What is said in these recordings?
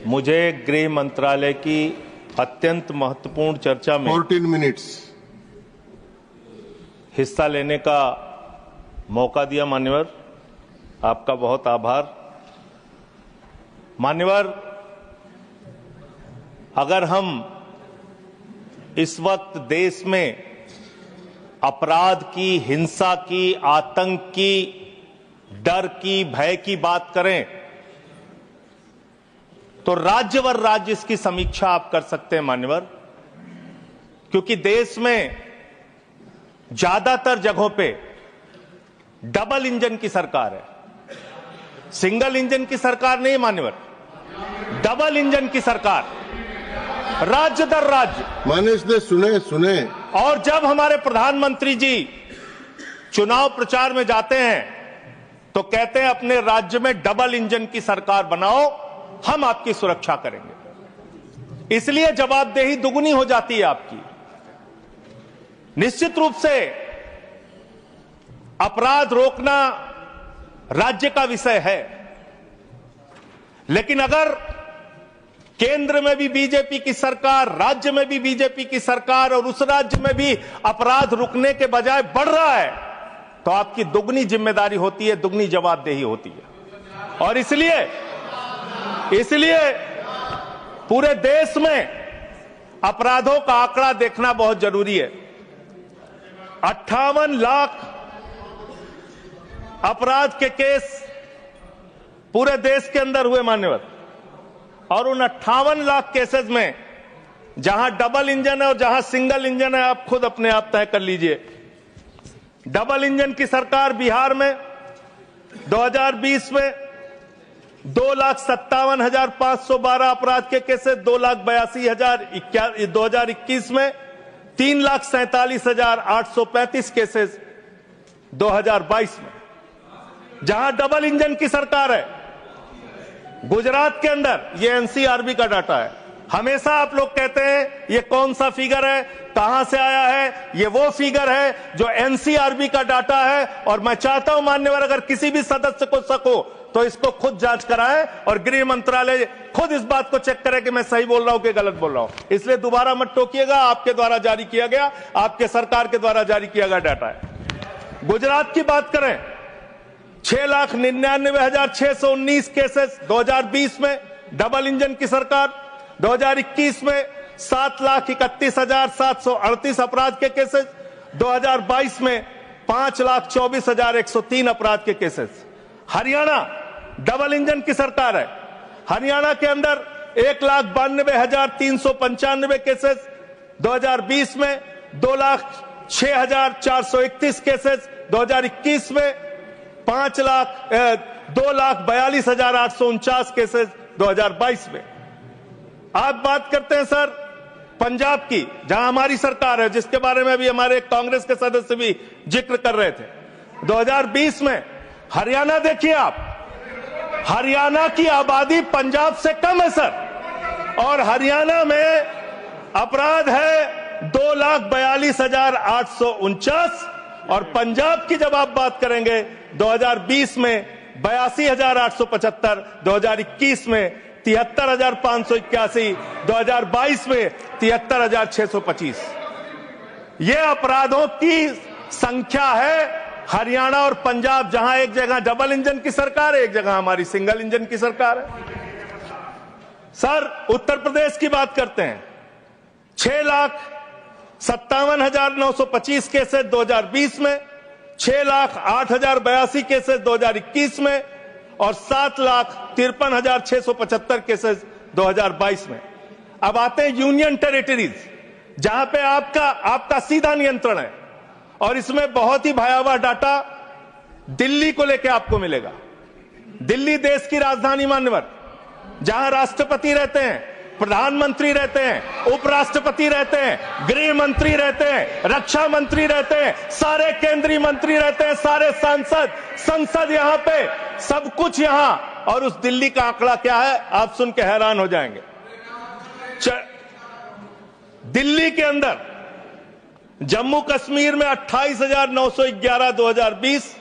मुझे गृह मंत्रालय की अत्यंत महत्वपूर्ण चर्चा में 14 मिनट्स हिस्सा लेने का मौका दिया। मान्यवर, आपका बहुत आभार। मान्यवर, अगर हम इस वक्त देश में अपराध की, हिंसा की, आतंक की, डर की, भय की बात करें तो राज्यवर राज्य इसकी समीक्षा आप कर सकते हैं मान्यवर, क्योंकि देश में ज्यादातर जगहों पे डबल इंजन की सरकार है, सिंगल इंजन की सरकार नहीं मान्यवर, डबल इंजन की सरकार, राज्य दर राज्य। मानिश ने सुने। और जब हमारे प्रधानमंत्री जी चुनाव प्रचार में जाते हैं तो कहते हैं अपने राज्य में डबल इंजन की सरकार बनाओ, हम आपकी सुरक्षा करेंगे। इसलिए जवाबदेही दुगनी हो जाती है आपकी। निश्चित रूप से अपराध रोकना राज्य का विषय है, लेकिन अगर केंद्र में भी बीजेपी की सरकार, राज्य में भी बीजेपी की सरकार और उस राज्य में भी अपराध रुकने के बजाय बढ़ रहा है तो आपकी दुगनी जिम्मेदारी होती है, दुगनी जवाबदेही होती है। और इसलिए पूरे देश में अपराधों का आंकड़ा देखना बहुत जरूरी है। 58 लाख अपराध के केस पूरे देश के अंदर हुए मान्यवर, और उन 58 लाख केसेस में जहां डबल इंजन है और जहां सिंगल इंजन है आप खुद अपने आप तय कर लीजिए। डबल इंजन की सरकार बिहार में 2020 में 2,57,512 अपराध के केसेस, 2,82,000 2021 में 3,47,835 केसेस 2022 में। जहां डबल इंजन की सरकार है गुजरात के अंदर, ये एनसीआरबी का डाटा है। हमेशा आप लोग कहते हैं ये कौन सा फिगर है, कहां से आया है, ये वो फिगर है जो एनसीआरबी का डाटा है। और मैं चाहता हूं मान्यवर, अगर किसी भी सदस्य को शक हो तो इसको खुद जांच कराएं और गृह मंत्रालय खुद इस बात को चेक करे कि मैं सही बोल रहा हूं कि गलत बोल रहा हूं। इसलिए दोबारा मत टोकिएगा, आपके द्वारा जारी किया गया, आपके सरकार के द्वारा जारी किया गया डाटा है। गुजरात की बात करें, 6,99,619 केसेस 2020 में डबल इंजन की सरकार, 2021 में 7,31,738 अपराध के केसेस, 2022 में 5,24,103 अपराध के केसेस। हरियाणा डबल इंजन की सरकार है, हरियाणा के अंदर 1,92,395 केसेस, 2020 में 2,06,431 केसेस, 2021 में 2,42,849 केसेस 2022 में। आप बात करते हैं सर पंजाब की, जहां हमारी सरकार है, जिसके बारे में अभी हमारे कांग्रेस के सदस्य भी जिक्र कर रहे थे। 2020 में हरियाणा देखिए आप, हरियाणा की आबादी पंजाब से कम है सर, और हरियाणा में अपराध है 2,42,849, और पंजाब की जब आप बात करेंगे 2020 में 82,875, 2021 में 73,581, 2022 में 73,625। ये अपराधों की संख्या है हरियाणा और पंजाब, जहां एक जगह डबल इंजन की सरकार है, एक जगह हमारी सिंगल इंजन की सरकार है। सर उत्तर प्रदेश की बात करते हैं, 6,57,925 केसेस 2020 में, 6,08,082 केसेस 2021 में, और 7,53,675 केसेस 2022 में। अब आते हैं यूनियन टेरिटरीज, जहां पे आपका सीधा नियंत्रण है, और इसमें बहुत ही भयावह डाटा दिल्ली को लेकर आपको मिलेगा। दिल्ली देश की राजधानी मान्यवर, जहां राष्ट्रपति रहते हैं, प्रधानमंत्री रहते हैं, उपराष्ट्रपति रहते हैं, गृह मंत्री रहते हैं, रक्षा मंत्री रहते हैं, सारे केंद्रीय मंत्री रहते हैं, सारे संसद यहां पे, सब कुछ यहां। और उस दिल्ली का आंकड़ा क्या है आप सुन के हैरान हो जाएंगे। दिल्ली के अंदर जम्मू कश्मीर में 28,911 2020,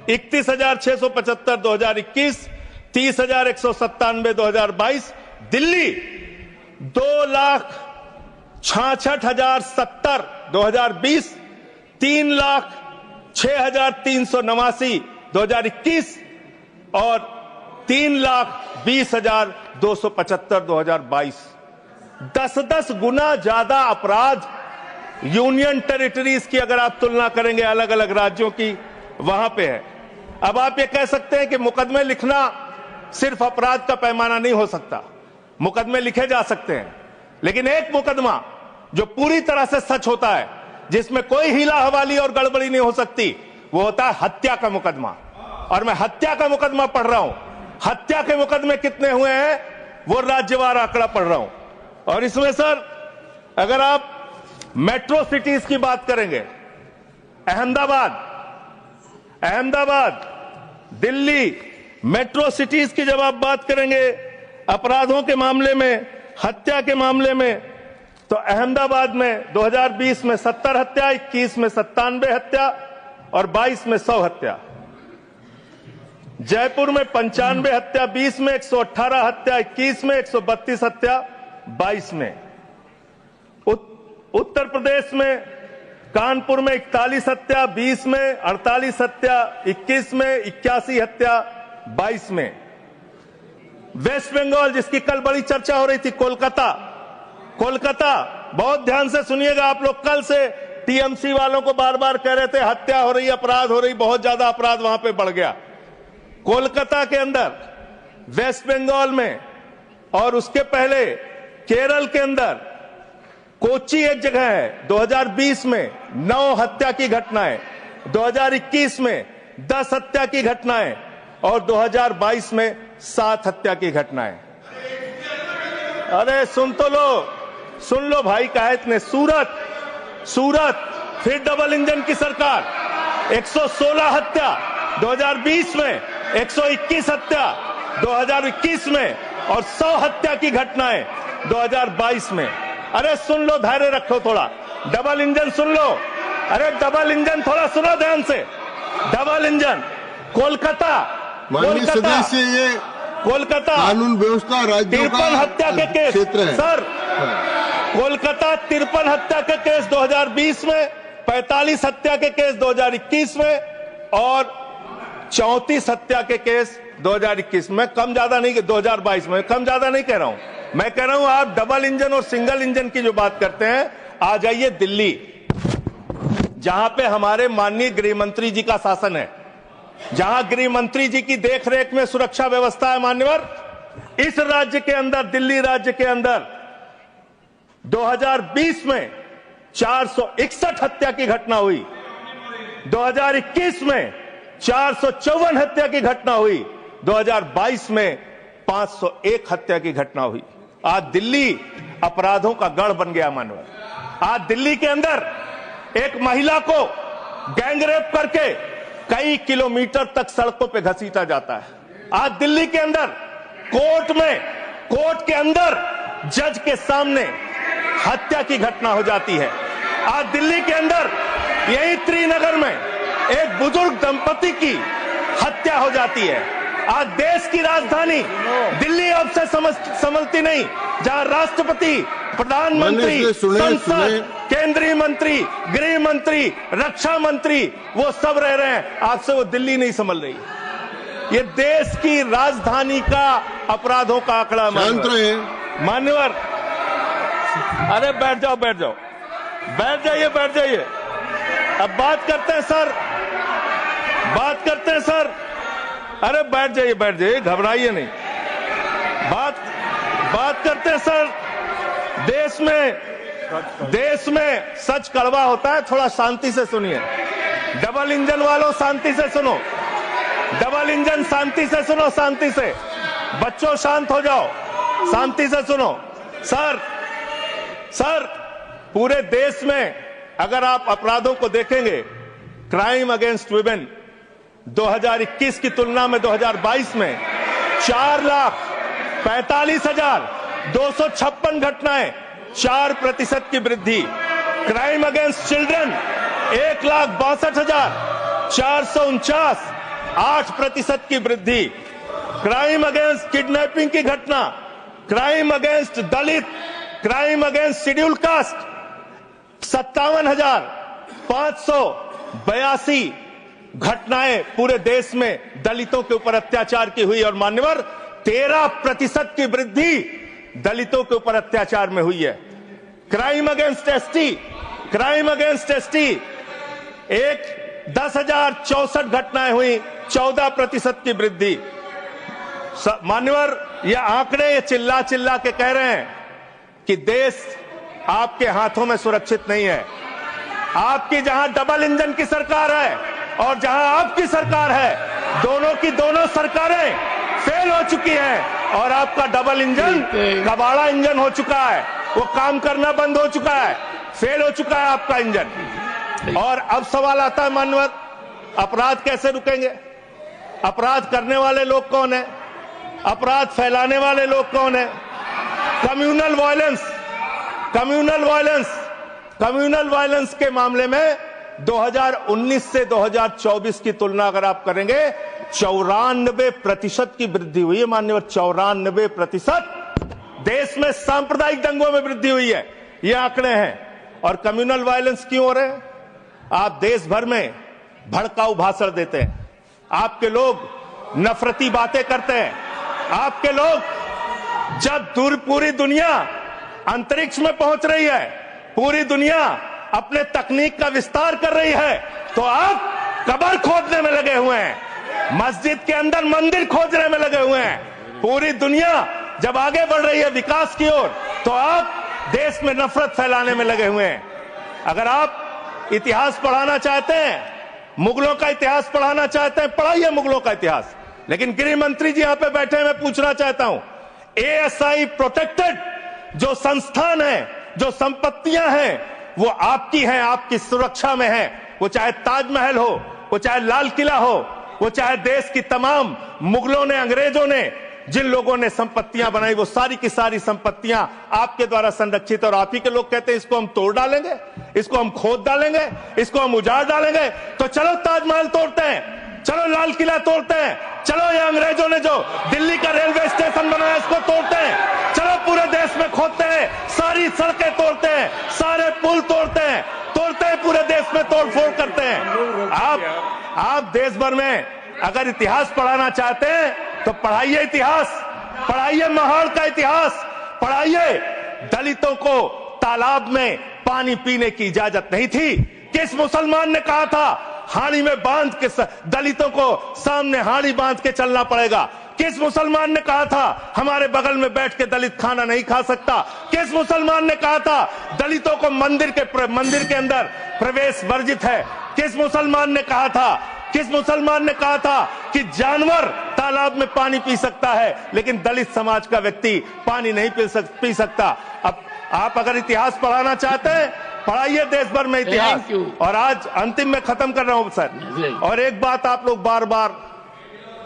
31,675 2021, 30,197 2022 दिल्ली 2,66,070 2020, 3,06,389 2021 और 3,20,275 2022। 10-10 गुना ज्यादा अपराध यूनियन टेरिटरीज की अगर आप तुलना करेंगे अलग अलग राज्यों की, वहां पे है। अब आप ये कह सकते हैं कि मुकदमे लिखना सिर्फ अपराध का पैमाना नहीं हो सकता। मुकदमे लिखे जा सकते हैं, लेकिन एक मुकदमा जो पूरी तरह से सच होता है, जिसमें कोई हीला हवाली और गड़बड़ी नहीं हो सकती, वो होता है हत्या का मुकदमा। और मैं हत्या का मुकदमा पढ़ रहा हूं। हत्या के मुकदमे कितने हुए हैं वो राज्यवार आंकड़ा पढ़ रहा हूं। और इसमें सर अगर आप मेट्रो सिटीज की बात करेंगे, अहमदाबाद, दिल्ली, मेट्रो सिटीज की जब आप बात करेंगे अपराधों के मामले में, हत्या के मामले में, तो अहमदाबाद में 2020 में 70 हत्या, 21 में 97 हत्या और 22 में 100 हत्या। जयपुर में 95 हत्या, 20 में 118 हत्या, 21 में 132 हत्या, 22 में। उत्तर प्रदेश में कानपुर में 41 हत्या, 20 में 48 हत्या, 21 में 81 हत्या, 22 में। वेस्ट बंगाल जिसकी कल बड़ी चर्चा हो रही थी, कोलकाता, बहुत ध्यान से सुनिएगा आप लोग। कल से टीएमसी वालों को बार बार कह रहे थे हत्या हो रही, अपराध हो रही, बहुत ज्यादा अपराध वहां पे बढ़ गया। कोलकाता के अंदर, वेस्ट बंगाल में और उसके पहले केरल के अंदर, कोच्चि एक जगह है, 2020 में 9 हत्या की घटनाएं, 2021 में 10 हत्या की घटनाएं और 2022 में 7 हत्या की घटनाएं। अरे सुन लो भाई, कहा इतने। सूरत फिर डबल इंजन की सरकार, 116 हत्या 2020 में, 121 हत्या 2021 में और 100 हत्या की घटनाएं 2022 में। अरे सुन लो, धैर्य रखो थोड़ा। डबल इंजन सुन लो। अरे डबल इंजन थोड़ा सुनो ध्यान से। डबल इंजन कोलकाता, कानून व्यवस्था राज्यों का 53 हत्या के केस क्षेत्र है सर। कोलकाता 53 हत्या के केस 2020 में, 45 हत्या के केस 2021 में और 34 हत्या के केस 2021 में। कम ज्यादा नहीं, 2022 में कम ज्यादा नहीं कह रहा हूं। मैं कह रहा हूं आप डबल इंजन और सिंगल इंजन की जो बात करते हैं, आ जाइए दिल्ली, जहां पे हमारे माननीय गृह मंत्री जी का शासन है, जहां गृह मंत्री जी की देखरेख में सुरक्षा व्यवस्था है। मान्यवर, इस राज्य के अंदर, दिल्ली राज्य के अंदर 2020 में 461 हत्या की घटना हुई, 2021 में 454 हत्या की घटना हुई, 2022 में 501 हत्या की घटना हुई। आज दिल्ली अपराधों का गढ़ बन गया। मानवर, आज दिल्ली के अंदर एक महिला को गैंगरेप करके कई किलोमीटर तक सड़कों पे घसीटा जाता है। आज दिल्ली के अंदर कोर्ट के अंदर जज के सामने हत्या की घटना हो जाती है। आज दिल्ली के अंदर यही त्रिनगर में एक बुजुर्ग दंपति की हत्या हो जाती है। आज देश की राजधानी दिल्ली अब से संभलती नहीं, जहां राष्ट्रपति, प्रधानमंत्री, संसद, केंद्रीय मंत्री, गृह मंत्री, रक्षा मंत्री, वो सब रह रहे हैं, आज से वो दिल्ली नहीं संभल रही। ये देश की राजधानी का अपराधों का आंकड़ा। मान्यवर, अरे बैठ जाइए। अब बात करते हैं सर, अरे बैठ जाइए, घबराइए नहीं। बात करते हैं सर। देश में सच कड़वा होता है, थोड़ा शांति से सुनिए। डबल इंजन वालों शांति से सुनो, डबल इंजन शांति से सुनो, शांति से। बच्चों शांत हो जाओ, शांति से सुनो। सर पूरे देश में अगर आप अपराधों को देखेंगे, क्राइम अगेंस्ट वुमेन 2021 की तुलना में 2022 में 4,45,256 घटनाएं, 4% की वृद्धि। क्राइम अगेंस्ट चिल्ड्रन 1,62,449, 8% की वृद्धि। क्राइम अगेंस्ट किडनैपिंग की घटना क्राइम अगेंस्ट दलित, क्राइम अगेंस्ट शेड्यूल कास्ट 57,582 घटनाएं पूरे देश में दलितों के ऊपर अत्याचार की हुई और मान्यवर 13% की वृद्धि दलितों के ऊपर अत्याचार में हुई है। Crime against ST, crime against ST 10,064 घटनाएं हुई, 14% की वृद्धि। मान्यवर ये आंकड़े ये चिल्ला चिल्ला के कह रहे हैं कि देश आपके हाथों में सुरक्षित नहीं है। आपकी जहां डबल इंजन की सरकार है और जहां आपकी सरकार है, दोनों की दोनों सरकारें फेल हो चुकी हैं और आपका डबल इंजन कबाड़ा इंजन हो चुका है, वो काम करना बंद हो चुका है, फेल हो चुका है आपका इंजन। और अब सवाल आता है मान्यवर, अपराध कैसे रुकेंगे? अपराध करने वाले लोग कौन है? अपराध फैलाने वाले लोग कौन है? Communal violence, communal violence, communal violence के मामले में 2019 से 2024 की तुलना अगर आप करेंगे 94% की वृद्धि हुई है मान्यवर। 94% देश में सांप्रदायिक दंगों में वृद्धि हुई है, ये आंकड़े हैं। और कम्युनल वायलेंस क्यों हो रहे हैं? आप देश भर में भड़काऊ भाषण देते हैं, आपके लोग नफरती बातें करते हैं, आपके लोग जब पूरी दुनिया अंतरिक्ष में पहुंच रही है, पूरी दुनिया अपने तकनीक का विस्तार कर रही है, तो आप कब्र खोदने में लगे हुए हैं, मस्जिद के अंदर मंदिर खोजने में लगे हुए हैं। पूरी दुनिया जब आगे बढ़ रही है विकास की ओर, तो आप देश में नफरत फैलाने में लगे हुए हैं। अगर आप इतिहास पढ़ाना चाहते हैं, मुगलों का इतिहास पढ़ाना चाहते हैं, पढ़ाइए मुगलों का इतिहास। लेकिन गृह मंत्री जी यहां पे बैठे हैं, मैं पूछना चाहता हूं, एएसआई प्रोटेक्टेड जो संस्थान है, जो संपत्तियां हैं, वो आपकी हैं, आपकी सुरक्षा में है। वो चाहे ताजमहल हो, वो चाहे लाल किला हो, वो चाहे देश की तमाम मुगलों ने, अंग्रेजों ने जिन लोगों ने संपत्तियां बनाई, वो सारी की सारी संपत्तियां आपके द्वारा संरक्षित। और आप ही के लोग कहते हैं इसको हम तोड़ डालेंगे, इसको हम खोद डालेंगे, इसको हम उजाड़ डालेंगे। तो चलो ताजमहल तोड़ते हैं, चलो लाल किला तोड़ते हैं, चलो ये अंग्रेजों ने जो दिल्ली का रेलवे स्टेशन बनाया इसको तोड़ते हैं, चलो पूरे देश में खोदते हैं, सारी सड़कें तोड़ते हैं, सारे पुल तोड़ते हैं, पूरे देश में तोड़फोड़ करते हैं। आप देश भर में अगर इतिहास पढ़ाना चाहते हैं तो पढ़ाइए इतिहास, पढ़ाइए महाड़ का इतिहास, पढ़ाइए दलितों को तालाब में पानी पीने की इजाजत नहीं थी। किस मुसलमान ने कहा था हाड़ी में बांध के दलितों को सामने हाड़ी बांध के चलना पड़ेगा? किस मुसलमान ने कहा था हमारे बगल में बैठ के दलित खाना नहीं खा सकता? किस मुसलमान ने कहा था दलितों को मंदिर के अंदर प्रवेश वर्जित है? किस मुसलमान ने कहा था, किस मुसलमान ने कहा था कि जानवर तालाब में पानी पी सकता है लेकिन दलित समाज का व्यक्ति पानी नहीं पी सकता? अब आप अगर इतिहास पढ़ाना चाहते हैं, पढ़ाइए देश भर में इतिहास। और आज अंतिम में खत्म कर रहा हूं सर, और एक बात आप लोग बार बार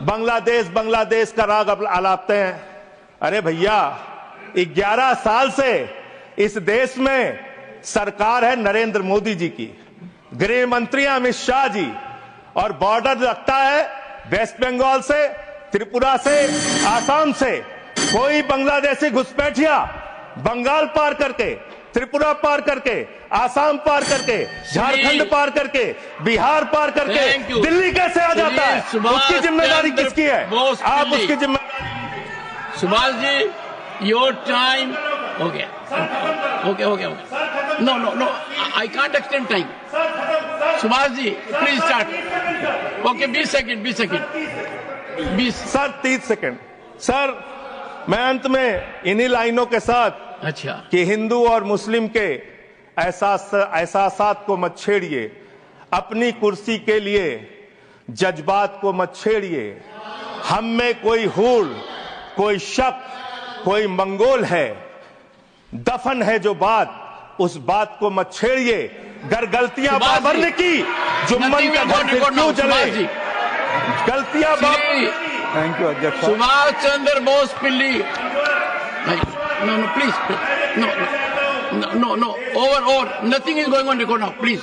बांग्लादेश का राग आलापते हैं। अरे भैया, 11 साल से इस देश में सरकार है नरेंद्र मोदी जी की, गृह मंत्री अमित शाह जी, और बॉर्डर लगता है वेस्ट बंगाल से, त्रिपुरा से, आसाम से। कोई बांग्लादेशी घुसपैठिया बंगाल पार करके, त्रिपुरा पार करके, आसाम पार करके, झारखंड पार करके, बिहार पार करके दिल्ली कैसे आ जाता है? उसकी जिम्मेदारी किसकी है? आप उसकी जिम्मेदारी। सुभाष जी, योर टाइम हो गया। Okay. No, I can't extend time. Subhash ji please start. Okay, 20 second 20। Sir 30 second. Sir मैं अंत में इन्हीं लाइनों के साथ, अच्छा, कि हिंदू और मुस्लिम के एहसासात को मत छेड़िए, अपनी कुर्सी के लिए जज्बात को मत छेड़िए। हम में कोई हूड़, कोई शक, कोई मंगोल है, दफन है जो बात, उस बात को मत छेड़िए। गर गलतियां बाबर ने की, जुम्मन का घर फिर क्यों जले? गलतियां थैंक यू अध्यक्ष। सुभाष चंद्र बोस पिल्ली। No, please. No. Over. Nothing is going on record now, please.